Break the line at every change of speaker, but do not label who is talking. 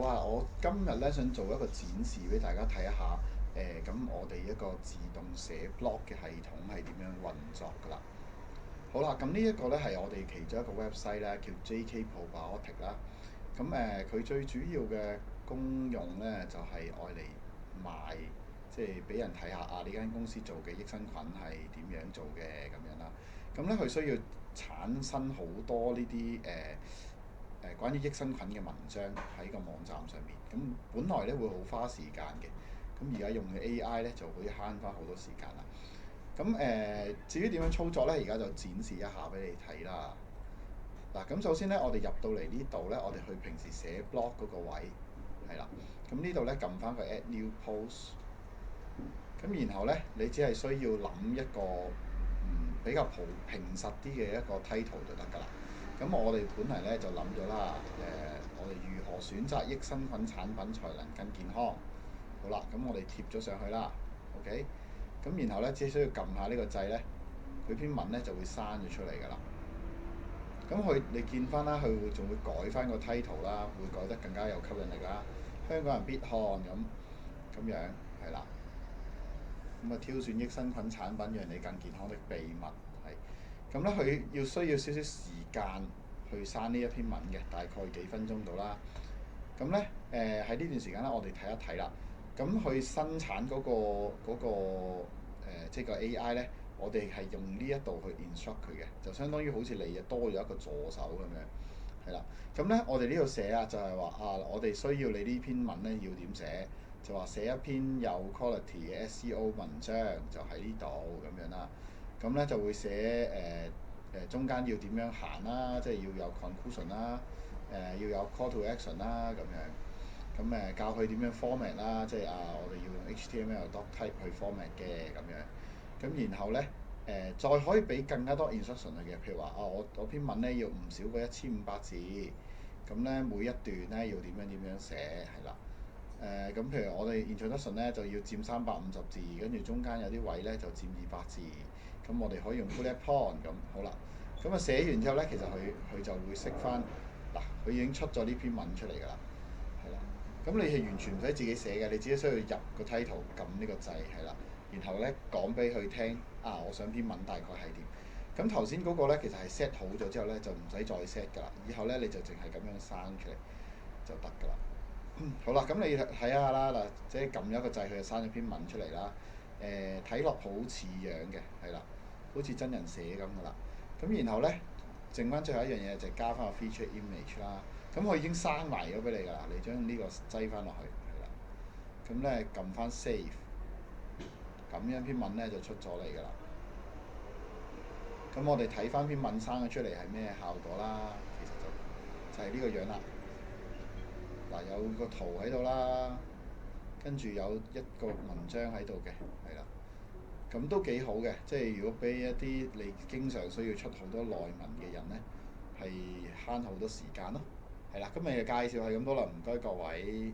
好啊！我今日咧想做一個展示俾大家睇一下，咁我哋一個自動寫 blog 嘅系統係點樣運作㗎啦。好啦，咁呢一個咧係我哋其中一個 website 咧，叫 JK Probiotic 啦。咁佢最主要嘅功用咧就係愛嚟賣，即係俾人睇下啊呢間公司做嘅益生菌係點樣做嘅咁樣啦。咁咧佢需要產生好多呢啲關於益生菌嘅文章喺個網站上面，咁本來咧會好花時間嘅，咁而家用嘅 AI 咧就可以慳翻好多時間啦。咁至於點樣操作咧，而家就展示一下俾你睇啦。嗱，咁首先咧，我哋入到嚟呢度咧，我哋去平時寫 blog 嗰個位係啦。咁呢度咧撳翻個 add new post，咁然後咧你只係需要諗一個比較平實啲嘅一個 title 就得㗎啦。咁我哋本嚟咧就諗咗啦，我哋如何選擇益生菌產品才能更健康？好啦，咁我哋貼咗上去啦，OK。咁然後咧，只需要撳下呢個掣咧，佢篇文咧就會刪咗出嚟㗎啦。咁你見翻啦，佢仲會改翻個 title 啦，會改得更加有吸引力啦。香港人必看咁樣係啦。咁啊，挑選益生菌產品，讓你更健康的秘密係。咁咧，佢需要少少時間去刪呢一篇文嘅，大概幾分鐘到啦。咁咧，喺呢段時間咧，我哋睇一睇啦。咁佢生產即係個 AI 咧，我哋係用呢一度去 instruct 佢嘅，就相當於好似你多咗一個助手咁樣，係啦。咁咧，我哋呢度寫啊，就係話啊，我哋需要你呢篇文咧要點寫，就話寫一篇有 quality 嘅 SEO 文章，就喺呢度咁樣啦。咁咧就會寫中間要點樣行啦，即係要有 conclusion 啦，要有 call to action 啦咁樣。咁教佢點樣 format 啦，即係我哋要用 HTML doctype 去 format 嘅咁樣。咁然後咧再可以俾更加多 instruction 佢嘅，譬如話我篇文咧要唔少過1500字，咁咧每一段咧要點樣點樣寫係啦。咁譬如我哋 introduction 咧就要佔350字，跟住中間有啲位咧就佔200字，咁我哋可以用 bullet point 咁好啦。咁寫完之後咧，其實佢就會識翻嗱，佢已經出咗呢篇文出嚟㗎啦，係啦。咁你係完全唔使自己寫嘅，你只需要入個 title 撳呢個掣係啦，然後咧講俾佢聽我想篇文大概係點。咁頭先嗰個咧其實係 set 好咗之後咧就唔使再 set 㗎啦，以後咧你就淨係咁樣生出嚟就得㗎啦。好啦，咁你睇下啦嗱，即係撳咗一個掣，佢就生咗篇文出嚟啦。睇落好似樣嘅，係啦，好似真人寫咁噶啦。咁然後咧，剩翻最後一樣嘢就加翻個 feature image 啦。咁我已經生埋咗俾你㗎啦，你將呢個擠翻落去，係啦。咁咧撳翻 save，咁樣篇文咧就出咗嚟㗎啦。咁我哋睇翻篇文生咗出嚟係咩效果啦？其實就係呢個樣啦。嗱，有個圖喺度啦，跟住有一個文章喺度嘅，係啦，咁都幾好嘅。即係如果俾一啲你經常需要出好多內文嘅人咧，係慳好多時間咯。係啦，今日嘅介紹係咁多啦，唔該各位。